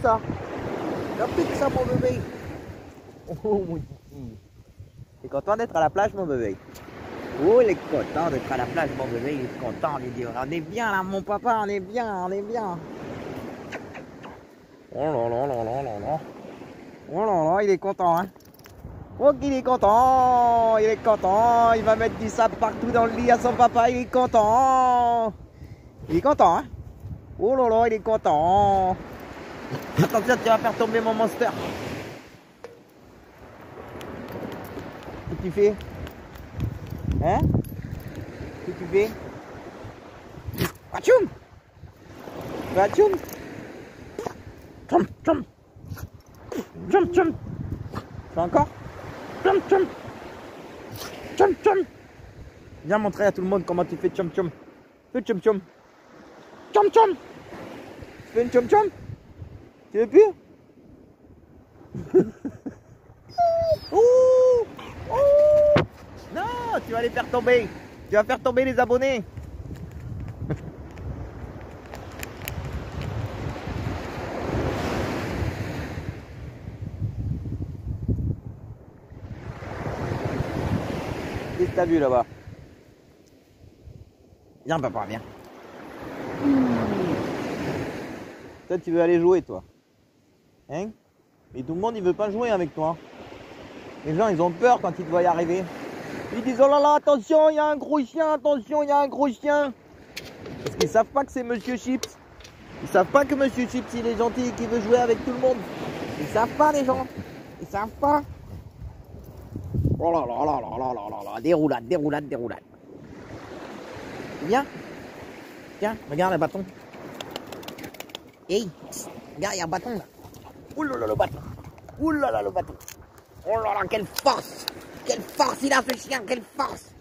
ça. Leur truc ça mon bébé. Oh mon petit. T'es content d'être à la plage mon bébé? Oh il est content d'être à la plage mon bébé, il est content, il dit on est bien là mon papa, on est bien, on est bien. Oh là là là là là là. Oh là là, il est content hein. Oh qu'il est content, il est content, il va mettre du sable partout dans le lit à son papa, il est content. Il est content hein. Oh là là, il est content. Attention, tu vas faire tomber mon monster. Qu'est-ce que tu fais? Hein? Qu'est-ce que tu fais? Atchoum! Atchoum! Tchum, tchum! Tchum, tchum! Fais encore? Tchum, tchum! Tchum, tchum! Viens montrer à tout le monde comment tu fais tchum, tchum! Fais tchum, tchum! Tchum, tchum! Fais une tchum, tchum! Tu veux plus? Ouh! Ouh! Non, tu vas les faire tomber. Tu vas faire tomber les abonnés. Qu'est-ce que t'as vu là-bas? Viens papa, viens. Toi tu veux aller jouer toi? Hein? Mais tout le monde il veut pas jouer avec toi. Les gens ils ont peur quand ils te voient y arriver. Ils disent oh là là attention il y a un gros chien, attention il y a un gros chien. Parce qu'ils savent pas que c'est Monsieur Chips. Ils savent pas que Monsieur Chips il est gentil et qu'il veut jouer avec tout le monde. Ils savent pas les gens. Ils savent pas. Oh là là là là là là là là. Déroulade, déroulade, déroulade. Viens. Tiens, regarde le bâton. Hey, regarde, il y a un bâton là. Ouh là là le bâton. Ouh là là le bâton. Oh là là, quelle force. Quelle force il a ce chien, quelle force.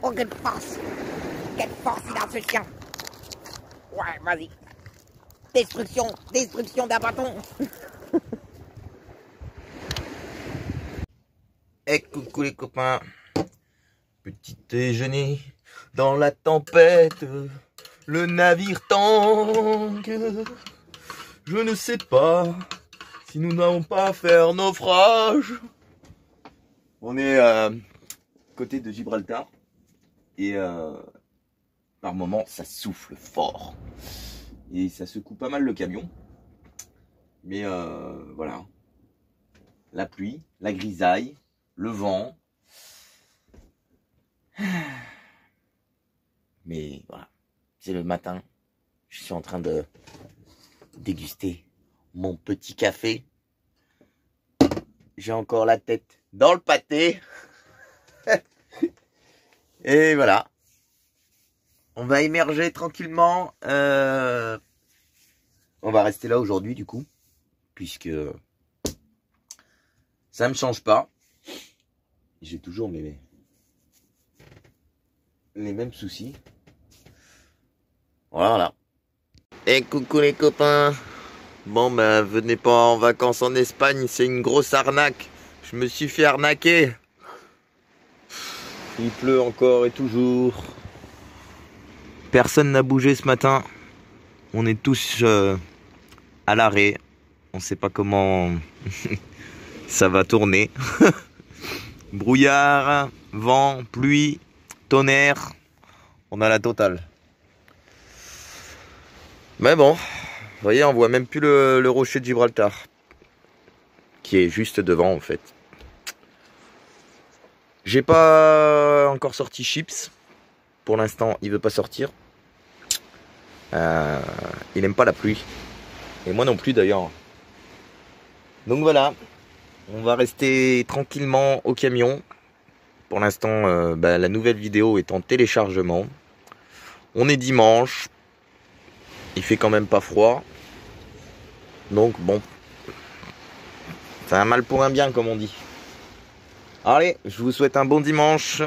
Oh quelle force. Quelle force il a ce chien. Ouais, vas-y. Destruction, destruction d'un bâton. Et coucou les copains. Petit déjeuner dans la tempête. Le navire tangue. Je ne sais pas si nous n'avons pas faire naufrage. On est côté de Gibraltar. Et par moment ça souffle fort. Et ça secoue pas mal le camion. Mais voilà. La pluie, la grisaille, le vent. Mais voilà. C'est le matin. Je suis en train de déguster mon petit café. J'ai encore la tête dans le pâté. Et voilà. On va émerger tranquillement. On va rester là aujourd'hui du coup. Puisque ça me change pas. J'ai toujours les mêmes soucis. Voilà. Et coucou les copains. Bon ben venez pas en vacances en Espagne, c'est une grosse arnaque. Je me suis fait arnaquer. Il pleut encore et toujours. Personne n'a bougé ce matin. On est tous à l'arrêt. On sait pas comment ça va tourner. Brouillard, vent, pluie, tonnerre. On a la totale. Mais bon, vous voyez, on voit même plus le rocher de Gibraltar. Qui est juste devant en fait. J'ai pas encore sorti Chips. Pour l'instant, il veut pas sortir. Il aime pas la pluie. Et moi non plus d'ailleurs. Donc voilà. On va rester tranquillement au camion. Pour l'instant, la nouvelle vidéo est en téléchargement. On est dimanche. Il fait quand même pas froid. Donc bon. C'est un mal pour un bien comme on dit. Allez, je vous souhaite un bon dimanche.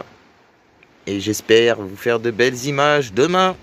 Et j'espère vous faire de belles images demain.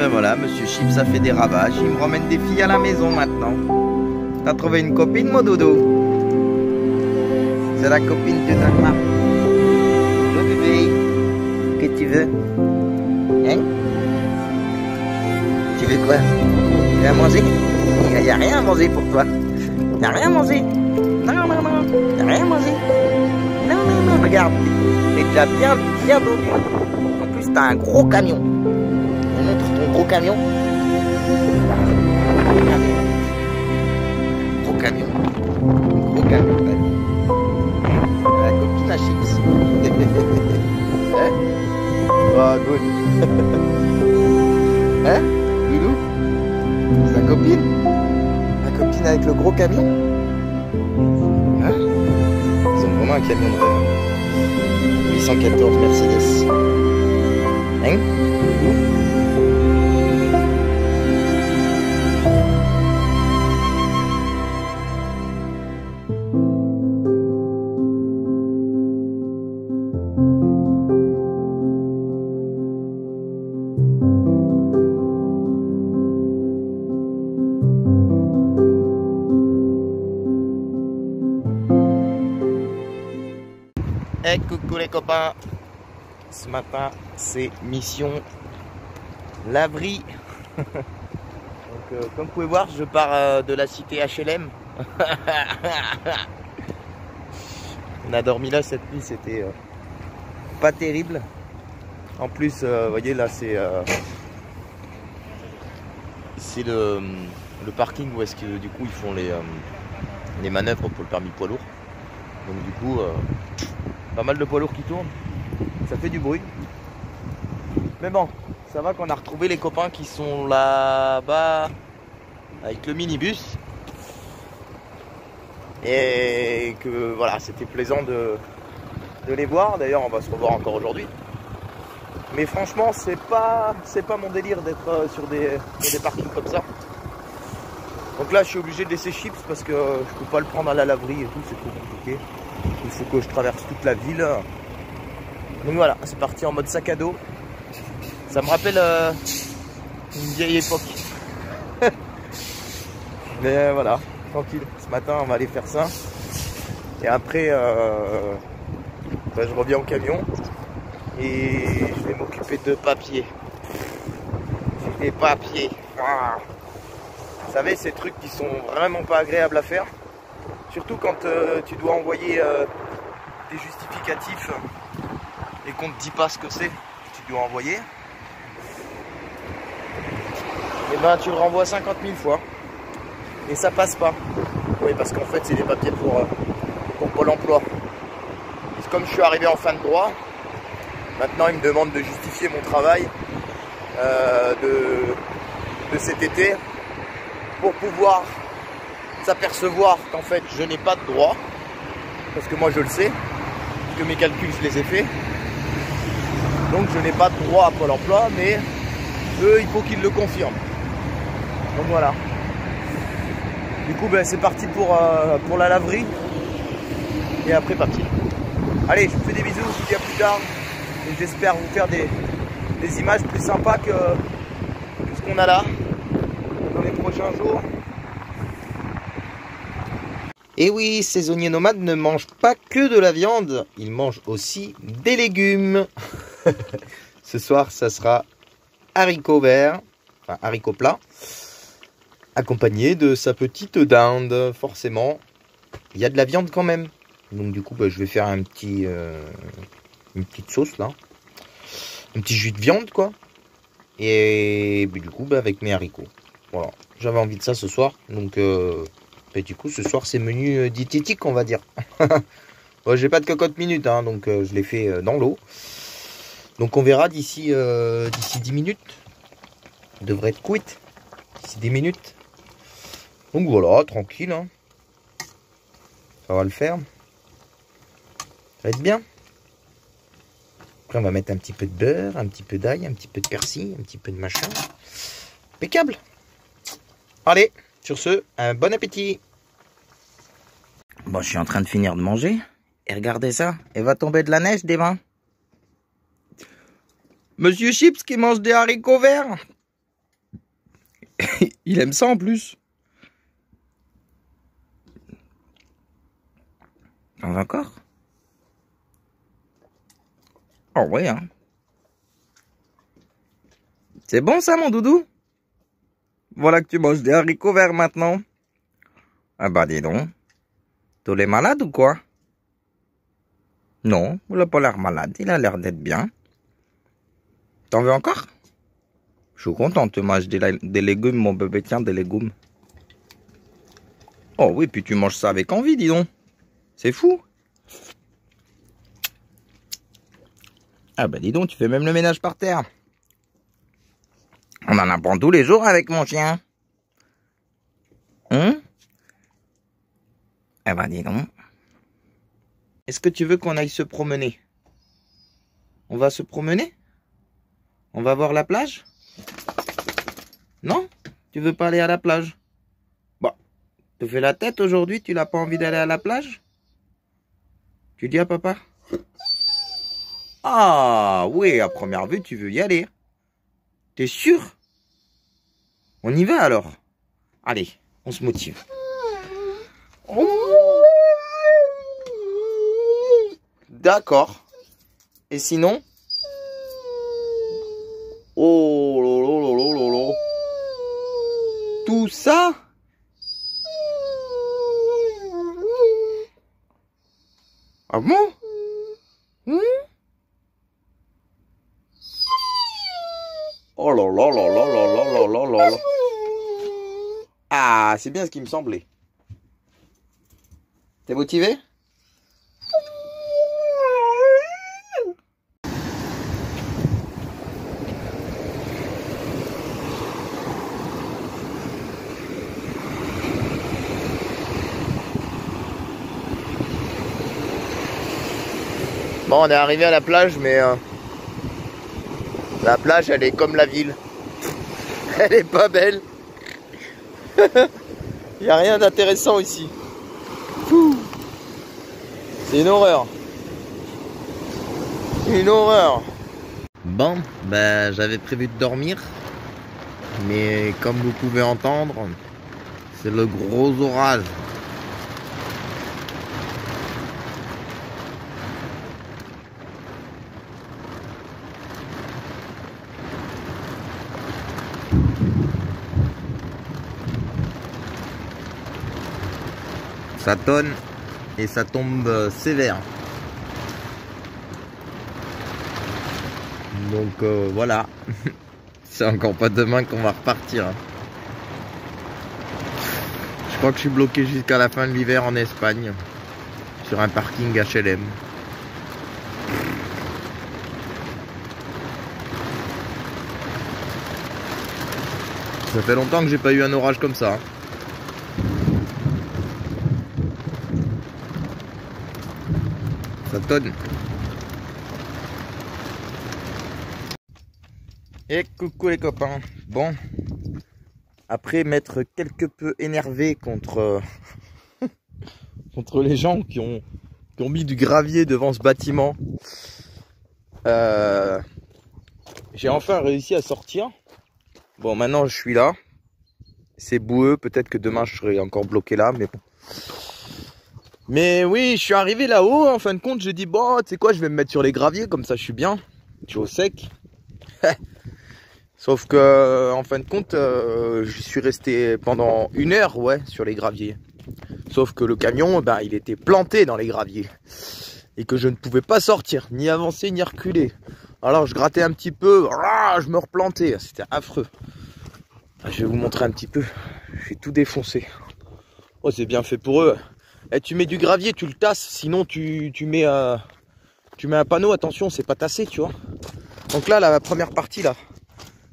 ben voilà, Monsieur Chips a fait des ravages. Il me ramène des filles à la maison maintenant. T'as trouvé une copine, mon dodo? C'est la copine de Dagmar. Le bébé, qu'est-ce que tu veux? Hein? Tu veux quoi? Tu veux à manger? Il n'y a rien à manger pour toi. Il n'y a rien à manger. Non, non, non. Il n'y a rien à manger. Non, non, non. Regarde. T'es déjà bien dodu. En plus, t'as un gros camion. On montre ton gros camion. Gros camion. Gros camion. La copine à chips. Hein? Oh, good. Hein? Loulou? Sa copine? La copine avec le gros camion? Hein? Ils ont vraiment un camion de rêve. 814 Mercedes. Hein? Hey, coucou les copains. Ce matin, c'est mission laverie. Donc, comme vous pouvez voir, je pars de la cité HLM. On a dormi là cette nuit, c'était pas terrible. En plus, vous voyez là, c'est le parking où est-ce que du coup ils font les manœuvres pour le permis poids lourd. Donc du coup, pas mal de poids lourds qui tournent. Ça fait du bruit. Mais bon, ça va qu'on a retrouvé les copains qui sont là-bas avec le minibus. Et que voilà, c'était plaisant de les voir. D'ailleurs, on va se revoir encore aujourd'hui. Mais franchement, c'est pas mon délire d'être sur des parkings comme ça. Donc là, je suis obligé de laisser Chips parce que je peux pas le prendre à la laverie et tout, c'est trop compliqué. Il faut que je traverse toute la ville. Donc voilà, c'est parti en mode sac à dos. Ça me rappelle une vieille époque. Mais voilà, tranquille. Ce matin, on va aller faire ça. Et après, je reviens au camion. Et je vais m'occuper de papier. Des papiers. Vous savez, ces trucs qui sont vraiment pas agréables à faire. Surtout quand tu dois envoyer des justificatifs et qu'on ne te dit pas ce que c'est que tu dois envoyer. Et ben tu le renvoies 50 000 fois. Et ça passe pas. Oui, parce qu'en fait c'est des papiers pour Pôle emploi. Et comme je suis arrivé en fin de droit, maintenant ils me demandent de justifier mon travail de cet été pour pouvoir s'apercevoir qu'en fait je n'ai pas de droit, parce que moi je le sais, que mes calculs je les ai faits, donc je n'ai pas de droit à Pôle emploi, mais eux il faut qu'ils le confirment. Donc voilà. Du coup ben, c'est parti pour la laverie et après papier. Allez, je vous fais des bisous, je vous dis à plus tard et j'espère vous faire des images plus sympas que ce qu'on a là dans les prochains jours. Et oui, saisonniers nomades ne mangent pas que de la viande, ils mangent aussi des légumes. Ce soir, ça sera haricots verts, enfin haricots plats, accompagné de sa petite dinde. Forcément, il y a de la viande quand même. Donc du coup, bah, je vais faire une petite sauce là, un petit jus de viande quoi. Et bah, du coup, bah, avec mes haricots. Voilà, j'avais envie de ça ce soir, donc. Et du coup, ce soir, c'est menu diététique, on va dire. Bon, j'ai pas de cocotte minute, hein, donc je l'ai fait dans l'eau. Donc, on verra d'ici 10 minutes. Il devrait être cuite d'ici 10 minutes. Donc voilà, tranquille. Hein. Ça va le faire. Ça va être bien. Après, on va mettre un petit peu de beurre, un petit peu d'ail, un petit peu de persil, un petit peu de machin. Impeccable. Allez. Sur ce, un bon appétit. Bon, je suis en train de finir de manger. Et regardez ça, il va tomber de la neige demain. Monsieur Chips qui mange des haricots verts. Il aime ça en plus. T'en veux encore? Oh ouais, hein. C'est bon ça, mon doudou? Voilà que tu manges des haricots verts maintenant. Ah bah dis donc. Tu es malade ou quoi? Non, il a pas l'air malade, il a l'air d'être bien. T'en veux encore? Je suis content, tu manges des légumes, mon bébé, tiens, des légumes. Oh oui, puis tu manges ça avec envie, dis donc. C'est fou. Ah bah dis donc, tu fais même le ménage par terre. On en apprend tous les jours avec mon chien. Hein? Eh ben dis donc. Est-ce que tu veux qu'on aille se promener? On va se promener? On va voir la plage? Non? Tu veux pas aller à la plage? Bon, tu fais la tête aujourd'hui, tu n'as pas envie d'aller à la plage? Tu dis à papa? Ah oui, à première vue, tu veux y aller. T'es sûr? On y va alors? Allez, on se motive. D'accord. Et sinon? Oh là. Tout ça? Ah bon? Oh là. Ah, c'est bien ce qui me semblait. T'es motivé? Bon, on est arrivé à la plage, mais la plage, elle est comme la ville. Elle est pas belle. Il n'y a rien d'intéressant ici. C'est une horreur. Une horreur. Bon, ben j'avais prévu de dormir. Mais comme vous pouvez entendre, c'est le gros orage. Ça tonne et ça tombe sévère. Donc voilà. C'est encore pas demain qu'on va repartir. Je crois que je suis bloqué jusqu'à la fin de l'hiver en Espagne. Sur un parking HLM. Ça fait longtemps que j'ai pas eu un orage comme ça. Ça tonne. Et coucou les copains. Bon, après m'être quelque peu énervé contre contre les gens qui ont mis du gravier devant ce bâtiment, j'ai enfin réussi à sortir. Bon, maintenant je suis là. C'est boueux, peut-être que demain je serai encore bloqué là, mais bon. Mais oui, je suis arrivé là-haut, en fin de compte, j'ai dit, bon, tu sais quoi, je vais me mettre sur les graviers, comme ça je suis bien, je suis au sec. Sauf que, en fin de compte, je suis resté pendant 1 heure, ouais, sur les graviers. Sauf que le camion, ben, il était planté dans les graviers. Et que je ne pouvais pas sortir, ni avancer, ni reculer. Alors je grattais un petit peu, je me replantais, c'était affreux. Je vais vous montrer un petit peu, j'ai tout défoncé. Oh, c'est bien fait pour eux. Et tu mets du gravier, tu le tasses, sinon tu mets un panneau, attention, c'est pas tassé, tu vois. Donc là, la première partie, là,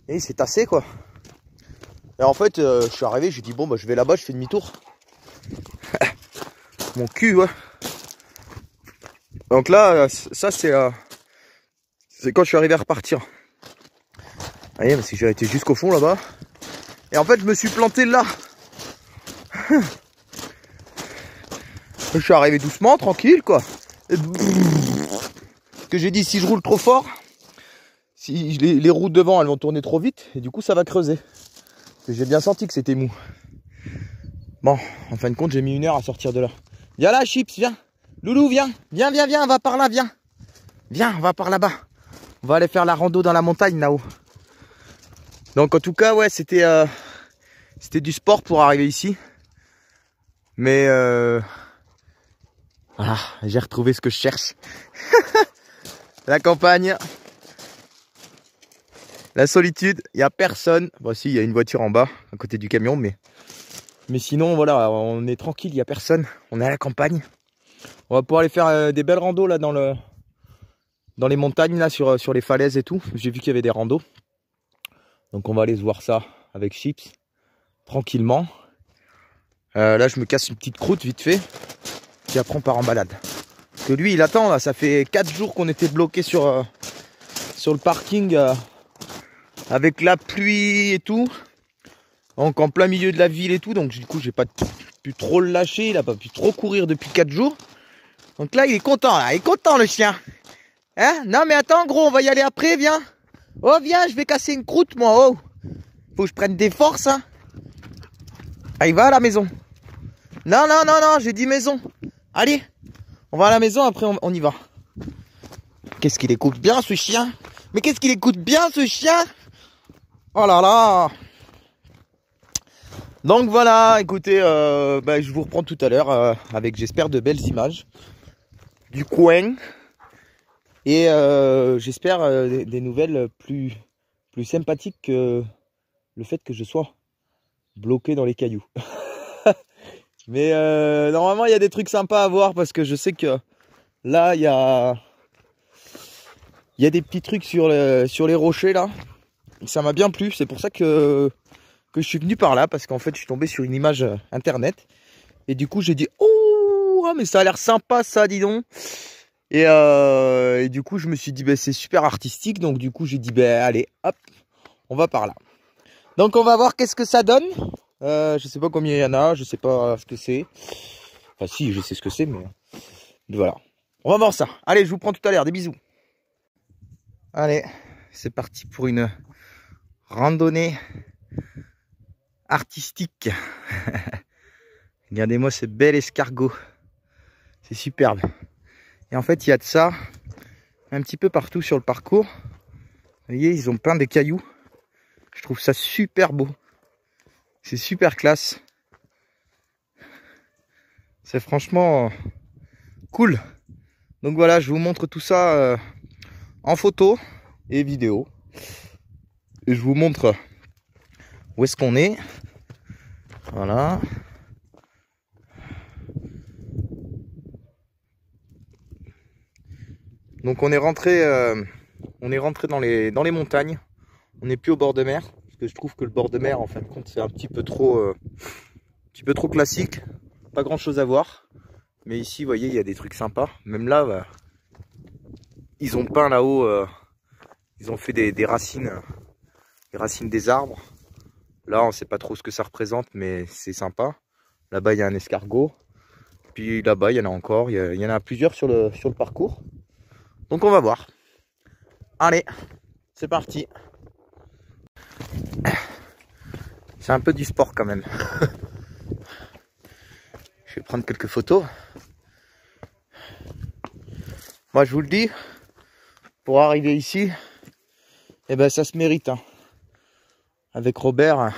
et c'est tassé, quoi. Et en fait, je suis arrivé, j'ai dit, bon, bah, je vais là-bas, je fais demi-tour. Mon cul, ouais. Donc là, ça, c'est quand je suis arrivé à repartir. Vous voyez, parce que j'ai été jusqu'au fond, là-bas. Et en fait, je me suis planté là. Je suis arrivé doucement, tranquille, quoi. Parce que j'ai dit, si je roule trop fort, si les roues devant, elles vont tourner trop vite, et du coup, ça va creuser. J'ai bien senti que c'était mou. Bon, en fin de compte, j'ai mis 1 heure à sortir de là. Viens là, Chips, viens. Loulou, viens. Viens, viens, viens, on va par là, viens. Viens, on va par là-bas. On va aller faire la rando dans la montagne là-haut. Donc en tout cas, ouais, c'était du sport pour arriver ici. Mais voilà, j'ai retrouvé ce que je cherche. La campagne. La solitude, il n'y a personne. Bon si, il y a une voiture en bas, à côté du camion, mais sinon, voilà, on est tranquille, il n'y a personne. On est à la campagne. On va pouvoir aller faire des belles randos là dans les montagnes, là, sur les falaises et tout. J'ai vu qu'il y avait des randos. Donc on va aller se voir ça avec Chips, tranquillement. Là, je me casse une petite croûte vite fait. Puis après, on part en balade. Parce que lui, il attend, là. Ça fait 4 jours qu'on était bloqué sur le parking. Avec la pluie et tout, donc en plein milieu de la ville et tout, donc du coup j'ai pas pu trop le lâcher, il a pas pu trop courir depuis 4 jours. Donc là il est content, là, il est content le chien. Hein? Non mais attends gros, on va y aller après, viens. Oh viens, je vais casser une croûte moi, oh. Faut que je prenne des forces, hein. Ah il va à la maison. Non, non, non, non, j'ai dit maison. Allez, on va à la maison, après on y va. Qu'est-ce qu'il écoute bien ce chien? Mais qu'est-ce qu'il écoute bien ce chien? Oh là là. Donc voilà, écoutez, je vous reprends tout à l'heure avec, j'espère, de belles images du coin. Et j'espère des nouvelles plus sympathiques que le fait que je sois bloqué dans les cailloux. Mais normalement, il y a des trucs sympas à voir parce que je sais que là, il y a des petits trucs sur les rochers là. Ça m'a bien plu, c'est pour ça que je suis venu par là, parce qu'en fait je suis tombé sur une image internet et du coup j'ai dit oh mais ça a l'air sympa ça, dis donc. Et du coup je me suis dit c'est super artistique, donc du coup j'ai dit allez hop, on va par là. Donc on va voir qu'est-ce que ça donne. Je sais pas combien il y en a, je sais pas ce que c'est. Enfin si, je sais ce que c'est, mais voilà. On va voir ça. Allez, je vous prends tout à l'heure, des bisous. Allez, c'est parti pour une randonnée artistique. Regardez-moi ce bel escargot. C'est superbe. Et en fait, il y a de ça un petit peu partout sur le parcours. Vous voyez, ils ont peint des cailloux. Je trouve ça super beau. C'est super classe. C'est franchement cool. Donc voilà, je vous montre tout ça en photo et vidéo. Et je vous montre où est-ce qu'on est. Voilà. Donc on est rentré dans les montagnes. On n'est plus au bord de mer. Parce que je trouve que le bord de mer, en fin de compte, c'est un petit peu trop classique. Pas grand chose à voir. Mais ici, vous voyez, il y a des trucs sympas. Même là, ils ont peint là-haut. Ils ont fait des racines. Les racines des arbres. Là, on ne sait pas trop ce que ça représente, mais c'est sympa. Là-bas, il y a un escargot. Puis là-bas, il y en a encore. Il y en a plusieurs sur le parcours. Donc, on va voir. Allez, c'est parti. C'est un peu du sport quand même. Je vais prendre quelques photos. Moi, je vous le dis, pour arriver ici, ça se mérite. Hein. Avec Robert,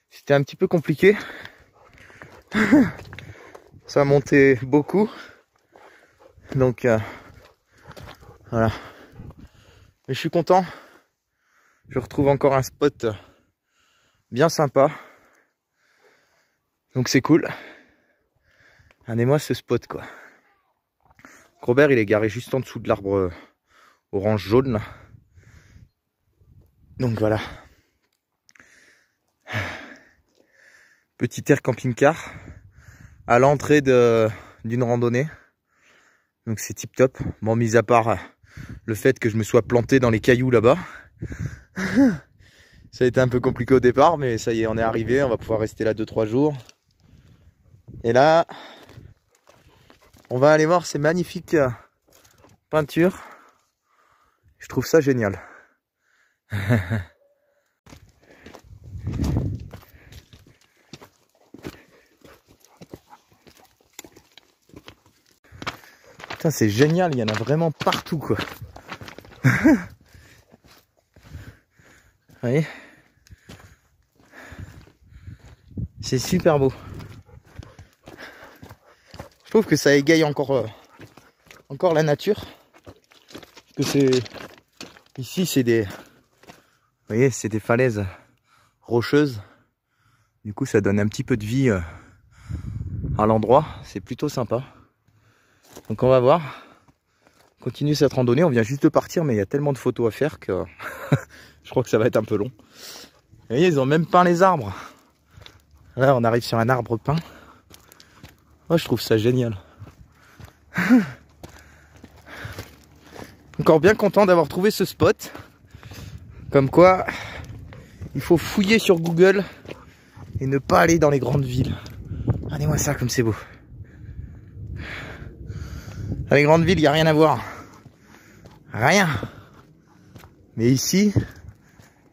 c'était un petit peu compliqué. Ça a monté beaucoup. Donc, voilà. Mais je suis content. Je retrouve encore un spot bien sympa. Donc c'est cool. Regardez-moi ce spot quoi. Robert il est garé juste en dessous de l'arbre orange jaune là. Donc voilà. Petit air camping-car à l'entrée d'une randonnée. Donc c'est tip top. Bon, mis à part le fait que je me sois planté dans les cailloux là-bas. Ça a été un peu compliqué au départ, mais ça y est, on est arrivé. On va pouvoir rester là 2-3 jours. Et là, on va aller voir ces magnifiques peintures. Je trouve ça génial. Putain, c'est génial, il y en a vraiment partout, quoi. Vous voyez? C'est super beau. Je trouve que ça égaye encore la nature. Parce que c'est... Ici, c'est des... Vous voyez, c'est des falaises rocheuses. Du coup, ça donne un petit peu de vie à l'endroit. C'est plutôt sympa. Donc on va voir. On continue cette randonnée. On vient juste de partir, mais il y a tellement de photos à faire que je crois que ça va être un peu long. Vous voyez, ils ont même peint les arbres. Là, on arrive sur un arbre peint. Moi, je trouve ça génial. Encore bien content d'avoir trouvé ce spot. Comme quoi, il faut fouiller sur Google et ne pas aller dans les grandes villes. Regardez-moi ça, comme c'est beau. Dans les grandes villes, il n'y a rien à voir. Rien. Mais ici,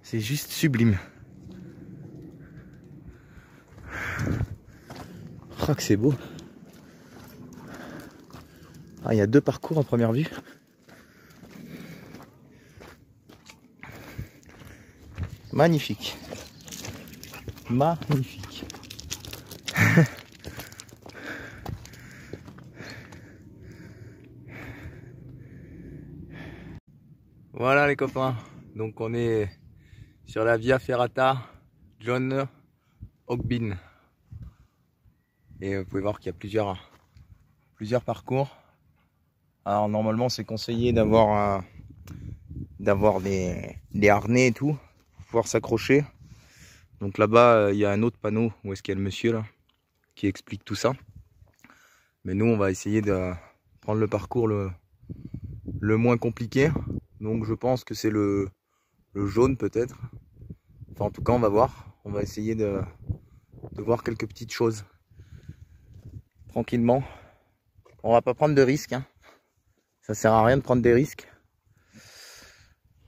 c'est juste sublime. Oh, que c'est beau. Ah, il y a 2 parcours en première vue. Magnifique. Magnifique. Voilà les copains. Donc on est sur la Via Ferrata John Hogbin. Et vous pouvez voir qu'il y a plusieurs parcours. Alors normalement c'est conseillé d'avoir des harnais et tout pour pouvoir s'accrocher. Donc là-bas il y a un autre panneau où est-ce qu'il y a le monsieur là qui explique tout ça. Mais nous on va essayer de prendre le parcours le moins compliqué. Donc je pense que c'est le jaune peut-être. Enfin en tout cas on va voir. On va essayer de voir quelques petites choses. Tranquillement. On va pas prendre de risques. Hein. Ça sert à rien de prendre des risques.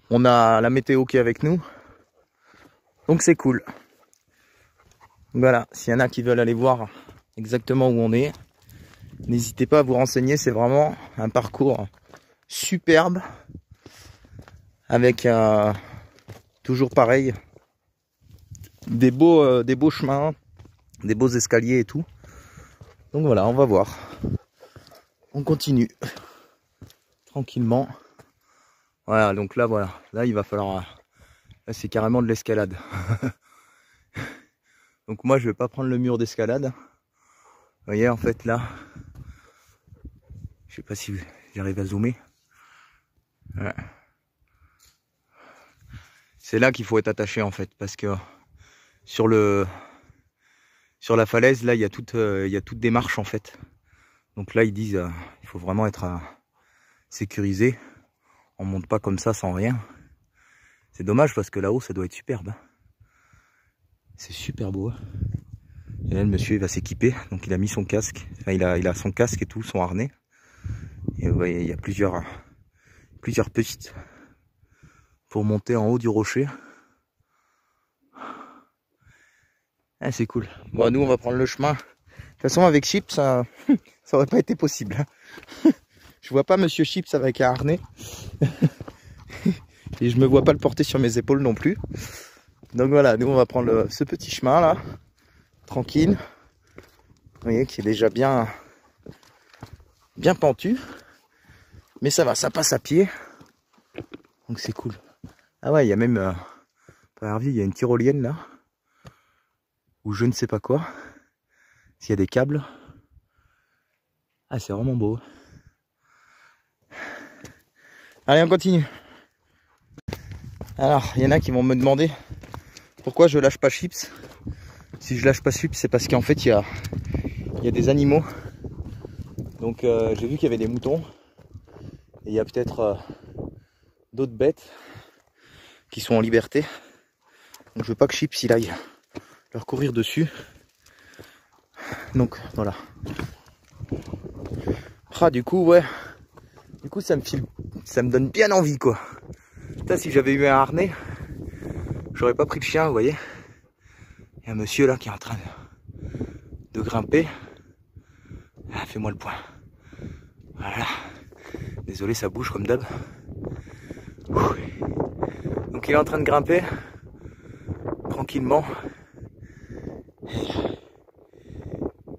On a la météo qui est avec nous. Donc c'est cool. Voilà, s'il y en a qui veulent aller voir exactement où on est, n'hésitez pas à vous renseigner. C'est vraiment un parcours superbe. Avec toujours pareil. Des beaux chemins. Des beaux escaliers et tout. Donc voilà, on va voir. On continue. Tranquillement. Voilà, donc là, voilà. Là, il va falloir... Là, c'est carrément de l'escalade. Donc moi, je vais pas prendre le mur d'escalade. Vous voyez, en fait, là... Je sais pas si j'arrive à zoomer. Voilà. C'est là qu'il faut être attaché, en fait. Parce que sur la falaise, là, il y a toutes des marches, en fait. Donc là, ils disent il faut vraiment être sécurisé. On monte pas comme ça sans rien. C'est dommage parce que là-haut, ça doit être superbe. C'est super beau. Et là, le monsieur, il va s'équiper. Donc, il a mis son casque. Enfin, il a son casque et tout, son harnais. Et vous voyez, il y a plusieurs petites pour monter en haut du rocher. Ah, c'est cool. Bon, nous, on va prendre le chemin. De toute façon, avec Chips, ça aurait pas été possible. Je vois pas Monsieur Chips avec un harnais. Et je me vois pas le porter sur mes épaules non plus. Donc voilà, nous on va prendre ce petit chemin là. Tranquille. Vous voyez qui est déjà bien pentu. Mais ça va, ça passe à pied. Donc c'est cool. Ah ouais, il y a même... il y a une tyrolienne là. Ou je ne sais pas quoi. S'il y a des câbles. Ah, c'est vraiment beau. Allez, on continue. Alors, il y en a qui vont me demander pourquoi je lâche pas Chips. Si je lâche pas Chips, c'est parce qu'en fait, il y a des animaux. Donc, j'ai vu qu'il y avait des moutons. Et il y a peut-être d'autres bêtes qui sont en liberté. Donc, je veux pas que Chips il aille leur courir dessus. Donc, voilà. Ah, du coup, ouais. Du coup, ça me donne bien envie, quoi. Putain, si j'avais eu un harnais, j'aurais pas pris le chien, vous voyez. Il y a un monsieur là qui est en train de grimper. Ah, fais-moi le point. Voilà. Désolé, ça bouge comme d'hab. Donc il est en train de grimper tranquillement.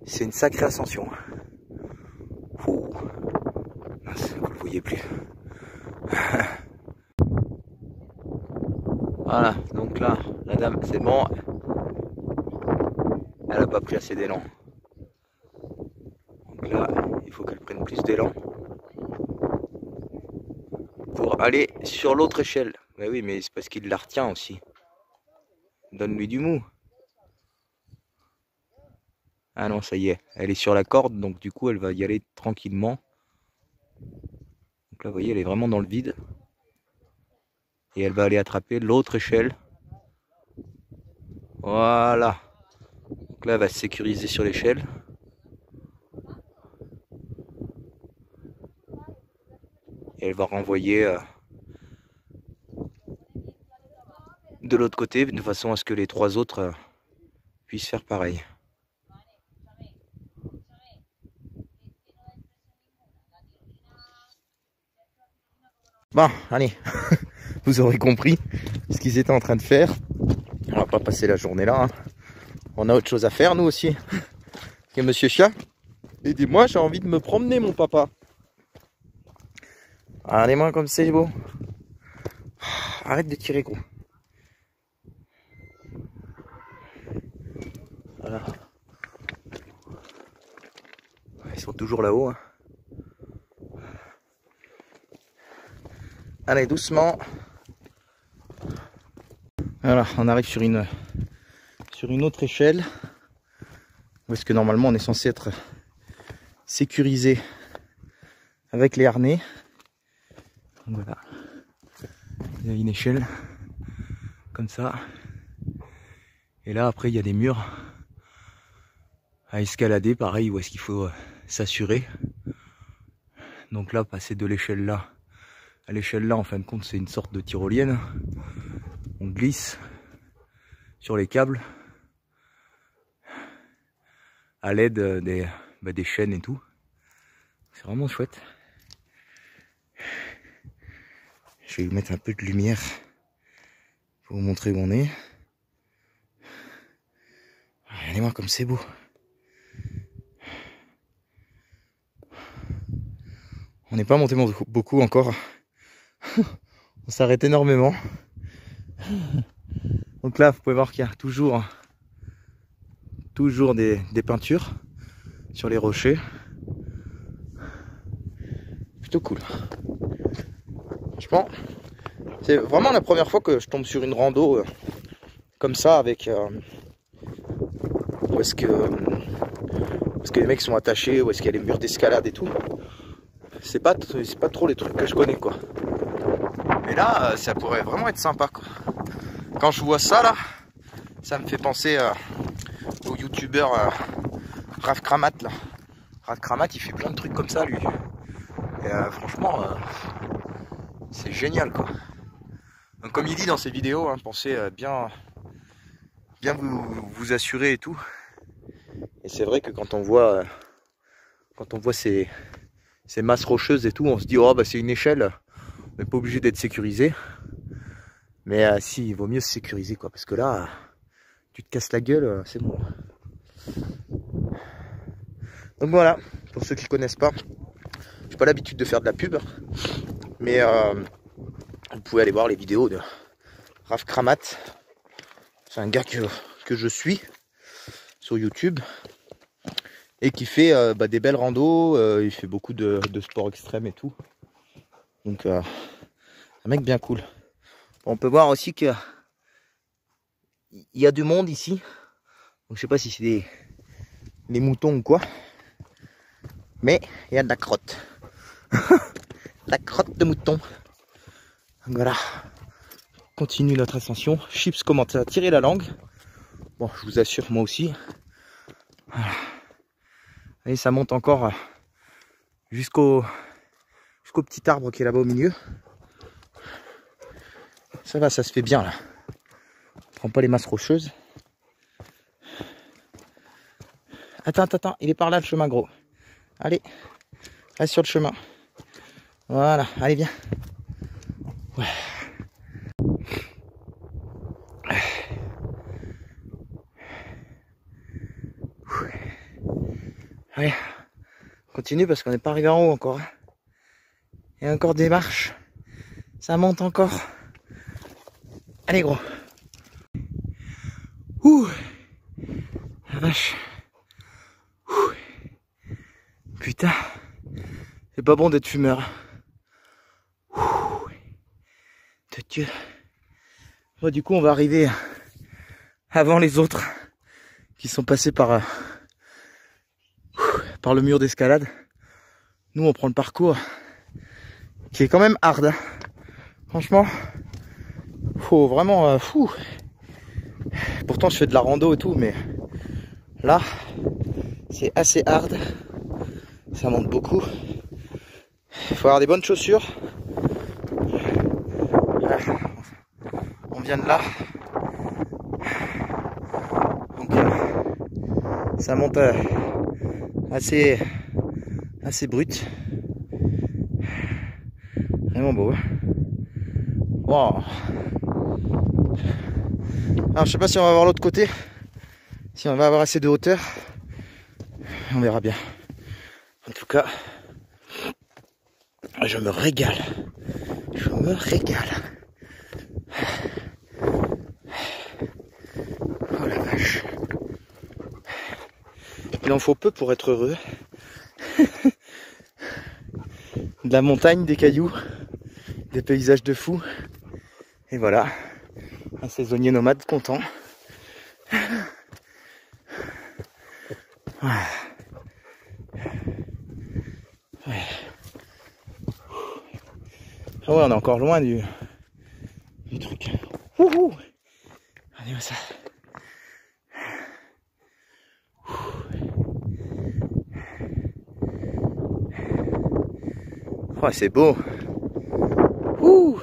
C'est une sacrée ascension. Mince, vous le voyez plus. Voilà, donc là, la dame, c'est bon. Elle n'a pas pris assez d'élan. Donc là, il faut qu'elle prenne plus d'élan pour aller sur l'autre échelle. Mais oui, mais c'est parce qu'il la retient aussi. Donne-lui du mou. Ah non, ça y est, elle est sur la corde, donc du coup elle va y aller tranquillement. Donc là, vous voyez, elle est vraiment dans le vide. Et elle va aller attraper l'autre échelle. Voilà. Donc là, elle va se sécuriser sur l'échelle. Et elle va renvoyer de l'autre côté, de façon à ce que les trois autres puissent faire pareil. Bon, allez, vous aurez compris ce qu'ils étaient en train de faire. On va pas passer la journée là. Hein. On a autre chose à faire, nous aussi. Ok, monsieur Chat, aidez-moi, j'ai envie de me promener, mon papa. Allez-moi comme c'est beau. Arrête de tirer, gros. Voilà. Ils sont toujours là-haut. Hein. Allez, doucement. Voilà, on arrive sur une autre échelle. Où est-ce que normalement on est censé être sécurisé avec les harnais. Donc voilà. Il y a une échelle comme ça. Et là après il y a des murs à escalader, pareil, où est-ce qu'il faut s'assurer. Donc là, passer de l'échelle là à l'échelle là, en fin de compte, c'est une sorte de tyrolienne. On glisse sur les câbles à l'aide des chaînes et tout. C'est vraiment chouette. Je vais lui mettre un peu de lumière pour vous montrer où on est. Regardez-moi comme c'est beau. On n'est pas monté beaucoup encore. On s'arrête énormément. Donc là, vous pouvez voir qu'il y a toujours des peintures sur les rochers. Plutôt cool. Franchement, c'est vraiment la première fois que je tombe sur une rando comme ça avec où est-ce que les mecs sont attachés, où est-ce qu'il y a les murs d'escalade et tout. C'est pas trop les trucs que je connais, quoi. Mais là, ça pourrait vraiment être sympa, quoi. Quand je vois ça là, ça me fait penser au youtubeur Raf Kramat là. Raf Kramat, il fait plein de trucs comme ça, lui. Et franchement, c'est génial, quoi. Donc, comme il dit dans ses vidéos, hein, pensez bien vous assurer et tout. Et c'est vrai que quand on voit ces masses rocheuses et tout, on se dit oh bah c'est une échelle, on n'est pas obligé d'être sécurisé. Mais si, il vaut mieux se sécuriser, quoi, parce que là, tu te casses la gueule, c'est bon. Donc voilà, pour ceux qui ne connaissent pas, j'ai pas l'habitude de faire de la pub, mais vous pouvez aller voir les vidéos de Raf Kramat. C'est un gars que je suis sur YouTube et qui fait des belles randos. Il fait beaucoup de sports extrêmes et tout. Donc un mec bien cool. On peut voir aussi qu'il y a du monde ici. Donc je sais pas si c'est des moutons ou quoi. Mais il y a de la crotte. La crotte de mouton. Donc voilà. On continue notre ascension. Chips commence à tirer la langue. Bon, je vous assure, moi aussi. Voilà. Et ça monte encore jusqu'au petit arbre qui est là-bas au milieu. Ça va, ça se fait bien là. On prend pas les masses rocheuses. Attends, il est par là le chemin, gros. Allez, reste sur le chemin. Voilà, allez viens. Ouais. Allez, on continue parce qu'on n'est pas arrivé en haut encore. Il y a encore des marches. Ça monte encore. Allez gros. Ouh. La vache. Ouh. Putain. C'est pas bon d'être fumeur. Ouh. De Dieu. Bon, du coup on va arriver avant les autres qui sont passés par le mur d'escalade. Nous on prend le parcours qui est quand même hard, hein. Franchement faut vraiment fou. Pourtant je fais de la rando et tout, mais là c'est assez hard, ça monte beaucoup. Il faut avoir des bonnes chaussures. On vient de là, donc ça monte assez brut, vraiment beau. Wow. Alors je sais pas si on va voir l'autre côté, si on va avoir assez de hauteur, on verra bien. En tout cas, je me régale, je me régale. Oh la vache. Il en faut peu pour être heureux. De la montagne, des cailloux, des paysages de fou. Et voilà, un saisonnier nomade content. Ouais. Ah ouais, on est encore loin du truc. Wouhou. Regardez ça. Oh, c'est beau. Ouh.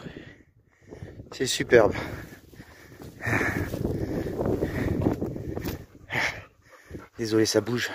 C'est superbe. Désolé, ça bouge.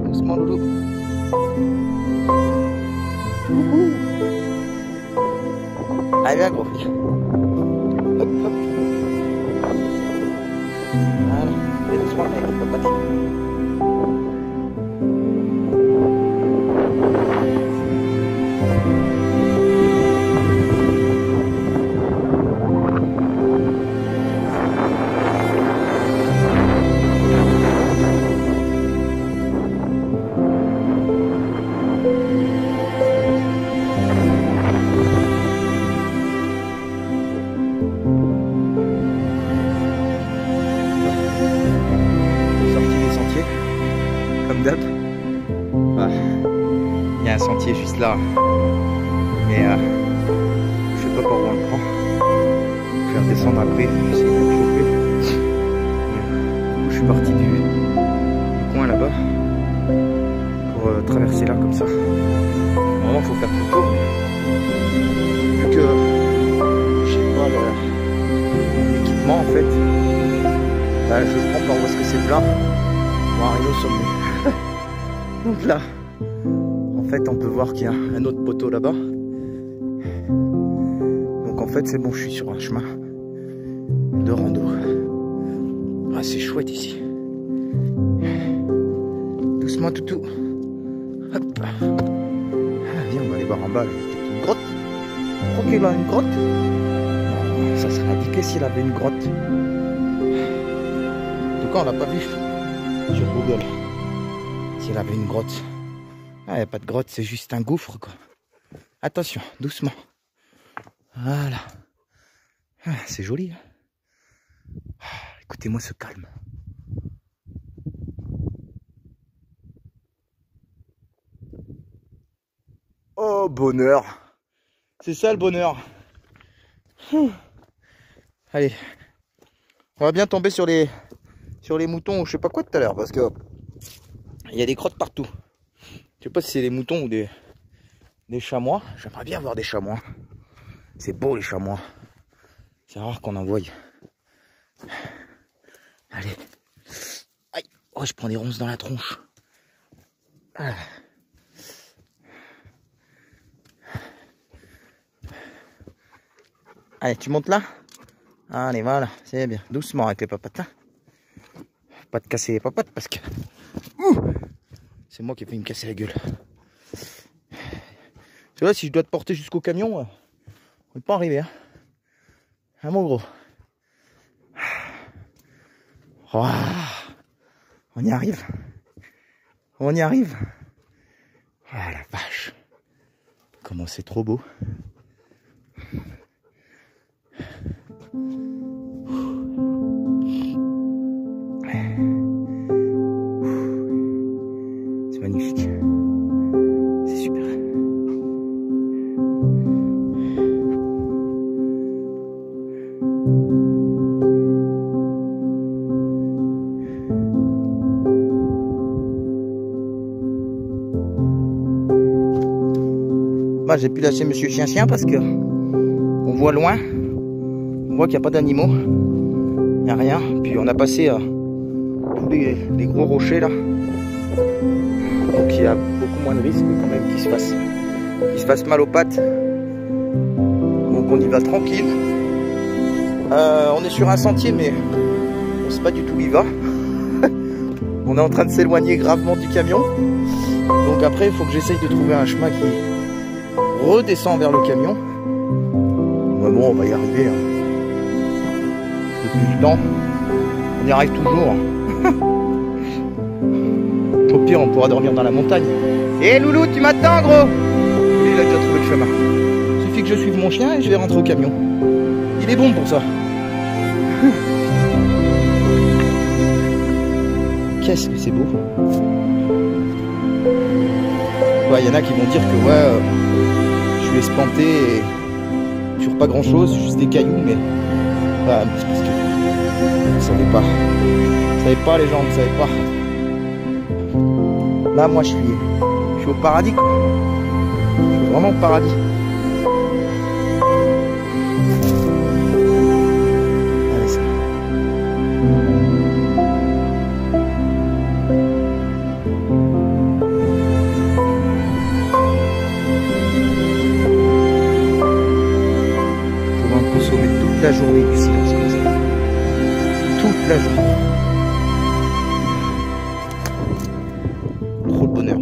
Doucement, loulou. Allez, viens, gros. Hop, hop. Voilà. Et doucement, avec le papier. d'hab. Ah, il y a un sentier juste là. Mais je sais pas par où on le prend. Je vais redescendre après, essayer de me chauffer. Je suis parti du coin là-bas pour traverser là comme ça. Vraiment, faut faire tout le tour. Vu que je sais pas l'équipement en fait, bah, je prends par où est-ce que c'est plat pour arriver au sommet. Donc là, En fait, on peut voir qu'il y a un autre poteau là-bas. Donc en fait, c'est bon, je suis sur un chemin de rando. Ah, c'est chouette ici. Doucement, toutou. Hop. Ah, viens, on va aller voir en bas. Là. Une grotte. Je crois qu'il a une grotte. Non, ça serait indiqué s'il avait une grotte. En tout cas, on l'a pas vu sur Google. S'il avait une grotte. Ah, il n'y a pas de grotte, c'est juste un gouffre, quoi. Attention, doucement. Voilà. Ah, c'est joli. Hein. Ah, écoutez-moi ce calme. Oh, bonheur. C'est ça le bonheur. Allez. On va bien tomber sur les moutons ou je sais pas quoi tout à l'heure parce que il y a des crottes partout. Je sais pas si c'est des moutons ou des chamois. J'aimerais bien voir des chamois. C'est beau les chamois. C'est rare qu'on en voie. Allez. Aïe. Oh, je prends des ronces dans la tronche. Ah. Allez, tu montes là. Allez, voilà, c'est bien. Doucement avec les papates. Hein. Pas de casser les papates parce que... c'est moi qui ai fait me casser la gueule. Tu vois, si je dois te porter jusqu'au camion, on ne peut pas arriver. Hein. Ah, mon gros. Oh, on y arrive. On y arrive. Ah, la vache. Comment c'est trop beau. C'est magnifique. C'est super. Bah, j'ai pu lâcher Monsieur Chien parce que on voit loin. On voit qu'il n'y a pas d'animaux. Il n'y a rien. Puis on a passé tous les gros rochers là. Donc il y a beaucoup moins de risques quand même qu'il se fasse mal aux pattes. Donc on y va tranquille. On est sur un sentier mais on ne sait pas du tout où il va. On est en train de s'éloigner gravement du camion. Donc après il faut que j'essaye de trouver un chemin qui redescend vers le camion. Mais bon, on va y arriver. Hein. Depuis le temps, on y arrive toujours. Au pire, on pourra dormir dans la montagne. Hé Loulou, tu m'attends gros? Il a déjà trouvé le chemin. Il suffit que je suive mon chien et je vais rentrer au camion. Il est bon pour ça. Qu'est-ce que c'est beau. Ouais, y en a qui vont dire que ouais, je suis espanté et sur pas grand chose, juste des cailloux, mais bah, c'est parce que vous savez pas. Vous savez pas les gens, vous savez pas. Là moi je suis au paradis quoi. Je suis vraiment au paradis. Allez, ça. On va consommer toute la journée du silence comme ça. Toute la journée. Trop de bonheur.